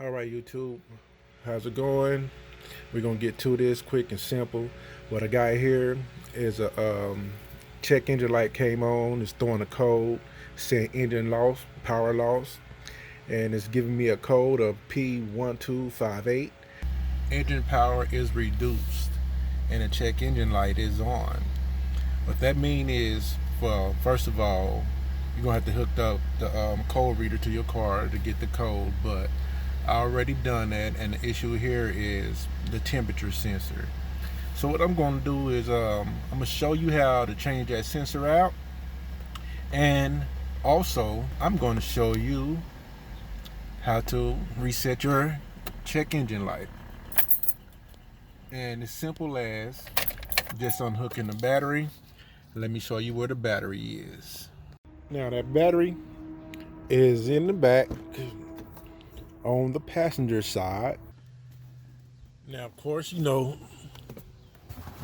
All right, YouTube, how's it going? We're gonna get to this quick and simple. What I got here is a check engine light came on. It's throwing a code saying engine loss, power loss, and it's giving me a code of P1258. Engine power is reduced, and the check engine light is on. What that means is, well, first of all, you're gonna have to hook up the code reader to your car to get the code, but I already done that, and the issue here is the temperature sensor. So what I'm going to do is I'm going to show you how to change that sensor out, and also I'm going to show you how to reset your check engine light. And it's simple as just unhooking the battery. Let me show you where the battery is. Now that battery is in the back on the passenger side. Now, of course, you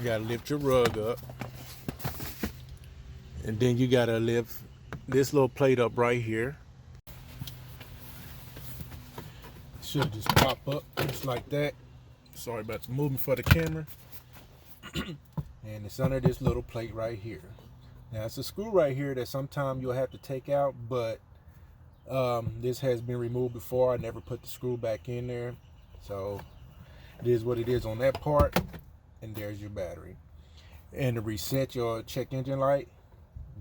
gotta lift your rug up, and then you gotta lift this little plate up right here. It should just pop up just like that. Sorry about the movement for the camera. And it's under this little plate right here. Now, it's a screw right here that sometime you'll have to take out, but this has been removed before. I never put the screw back in there, so it is what it is on that part. And there's your battery. And to reset your check engine light,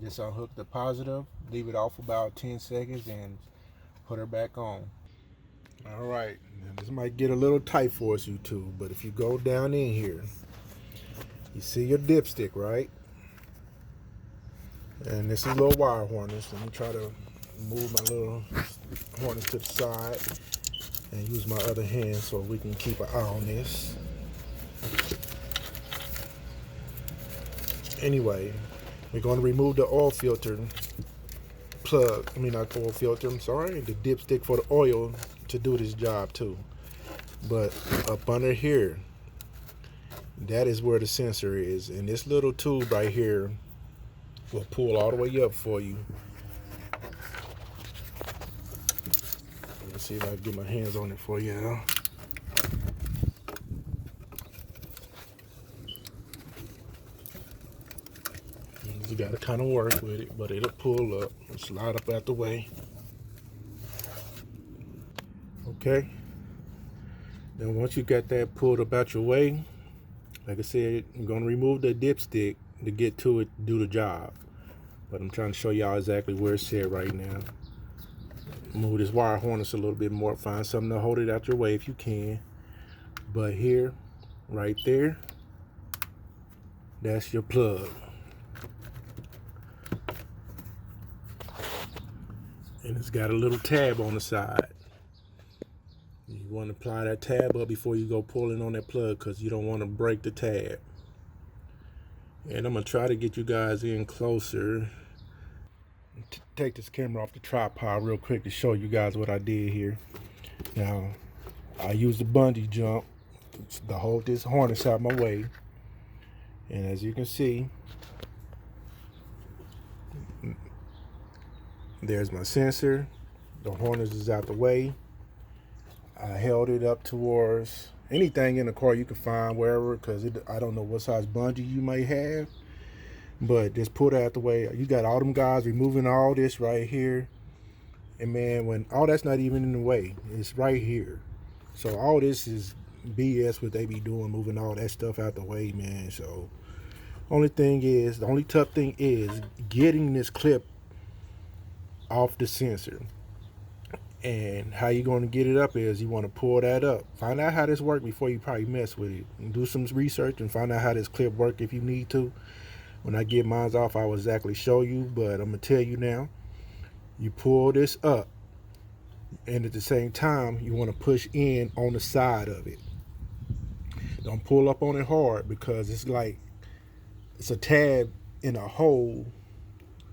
just unhook the positive, leave it off about 10 seconds, and put her back on. All right, now this might get a little tight for us, YouTube, but if you go down in here, you see your dipstick, right? And this is a little wire harness. Let me try to move my little harness to the side and use my other hand so we can keep an eye on this. Anyway, we're going to remove the oil filter plug. I mean, not oil filter, I'm sorry. The dipstick for the oil to do this job too. But up under here, that is where the sensor is. And this little tube right here will pull all the way up for you. Let's see if I can get my hands on it for you now. You gotta kind of work with it, but it'll pull up and slide up out the way. Okay. Then once you got that pulled up out your way, like I said, I'm gonna remove the dipstick to get to it, do the job. But I'm trying to show y'all exactly where it's at right now. Move this wire harness a little bit more. Find something to hold it out your way if you can. But here, right there, that's your plug. And it's got a little tab on the side. You want to apply that tab up before you go pulling on that plug, because you don't want to break the tab. And I'm going to try to get you guys in closer. Take this camera off the tripod real quick to show you guys what I did here. Now, I used the bungee jump to hold this harness out my way. And as you can see, there's my sensor. The harness is out the way. I held it up towards anything in the car you can find wherever, because I don't know what size bungee you may have, but just put it out the way. You got all them guys removing all this right here, and man, when all that's not even in the way, it's right here. So all this is BS what they be doing, moving all that stuff out the way, man. So the only tough thing is getting this clip off the sensor. And how you going to get it up is you want to pull that up. Find out how this works before you probably mess with it. And do some research and find out how this clip works if you need to. When I get mine off, I will exactly show you, but I'm going to tell you now. You pull this up, and at the same time, you want to push in on the side of it. Don't pull up on it hard, because it's a tab in a hole,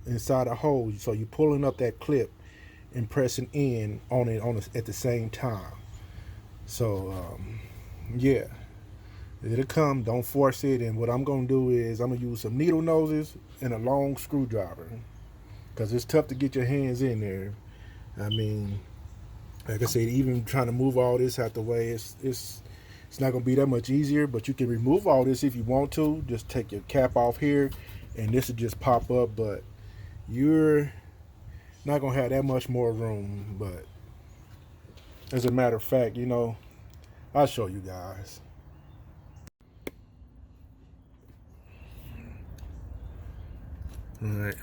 inside a hole. So you're pulling up that clip and pressing in on it at the same time. So yeah, it'll come. Don't force it. And what I'm gonna do is I'm gonna use some needle noses and a long screwdriver, because it's tough to get your hands in there. I mean, Like I said, even trying to move all this out the way, it's not gonna be that much easier. But you can remove all this if you want to. Just take your cap off here, and this will just pop up. But you're not gonna have that much more room. But as a matter of fact, you know, I'll show you guys. All right,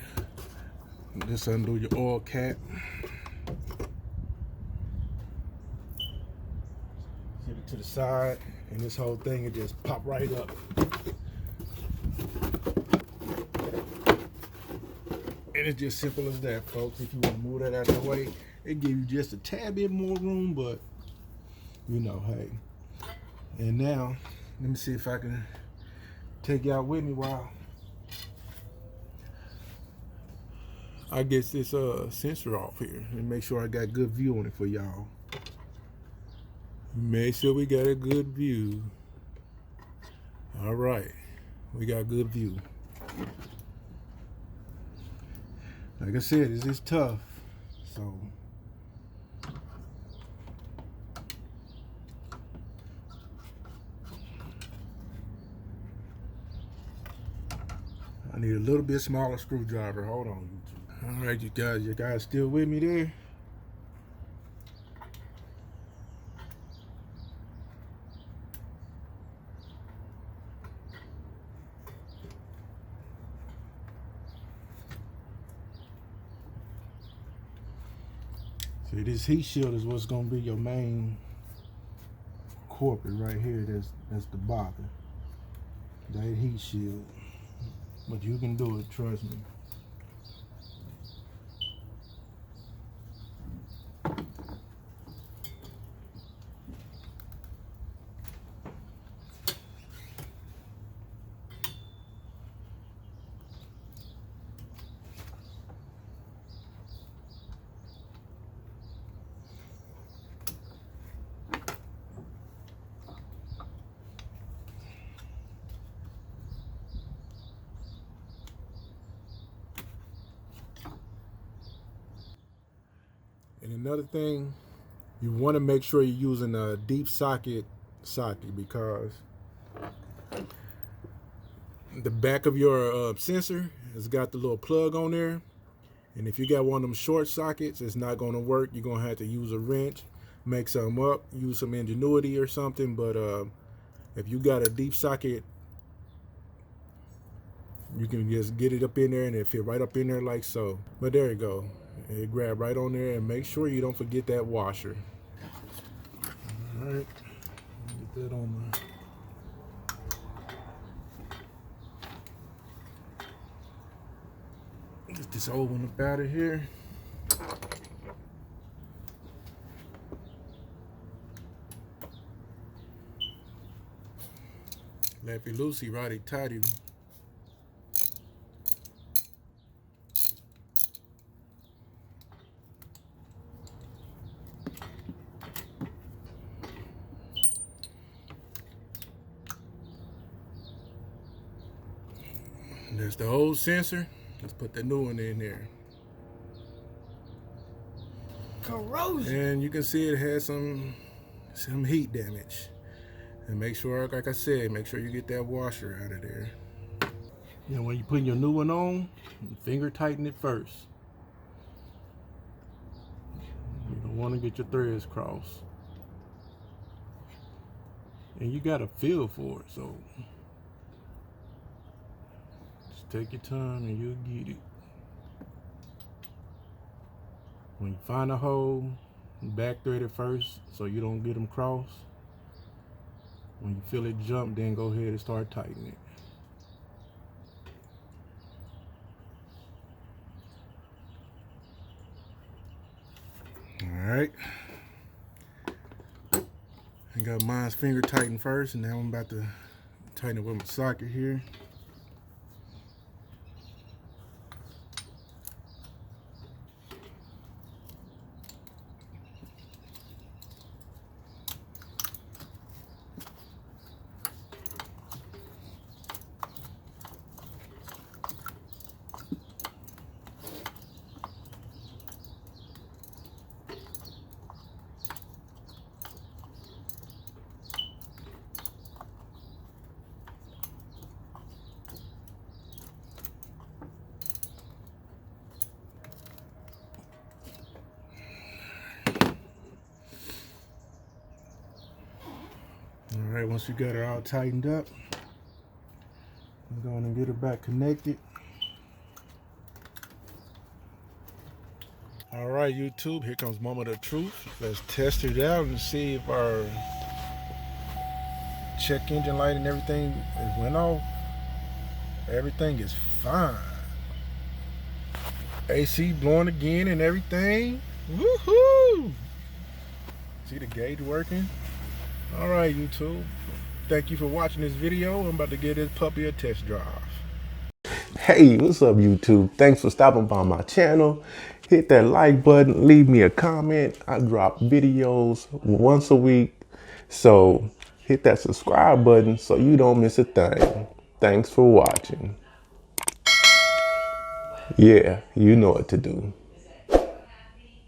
just undo your oil cap. Get it to the side, and this whole thing will just pop right up. And it's just simple as that, folks. If you want to move that out of the way, it gives you just a tad bit more room, but you know, hey. And now, let me see if I can take y'all with me while I get this sensor off here and make sure I got good view on it for y'all. Make sure we got a good view. All right, we got good view. Like I said, it's just tough, so I need a little bit smaller screwdriver. Hold on, YouTube. All right, you guys still with me there? See, this heat shield is what's gonna be your main corporate right here. That's the bother. That heat shield. But you can do it, trust me. And another thing, you want to make sure you're using a deep socket because the back of your sensor has got the little plug on there. And if you got one of them short sockets, it's not going to work. You're going to have to use a wrench, make something up, use some ingenuity or something. But if you got a deep socket, you can just get it up in there and it fit right up in there like so. But there you go. It grab right on there, and make sure you don't forget that washer. All right, get that on my. Get this old one up out of here. Lappy loosey, righty tighty. There's the old sensor. Let's put the new one in there. Corrosion. And you can see it has some heat damage. And make sure, like I said, make sure you get that washer out of there. You know, when you put your new one on, finger tighten it first. You don't want to get your threads crossed. And you got a feel for it, so just take your time and you'll get it. When you find a hole, back thread it first so you don't get them crossed. When you feel it jump, then go ahead and start tightening it. All right. I got mine's finger tightened first, and now I'm about to tighten it with my socket here. All right, once you got it all tightened up, I'm going to get it back connected. All right, YouTube, here comes moment of truth. Let's test it out and see if our check engine light and everything went off. Everything is fine. AC blowing again and everything. Woohoo! See the gauge working? All right, YouTube. Thank you for watching this video. I'm about to give this puppy a test drive. Hey, what's up, YouTube? Thanks for stopping by my channel. Hit that like button, leave me a comment. I drop videos once a week. So hit that subscribe button so you don't miss a thing. Thanks for watching. Yeah, you know what to do.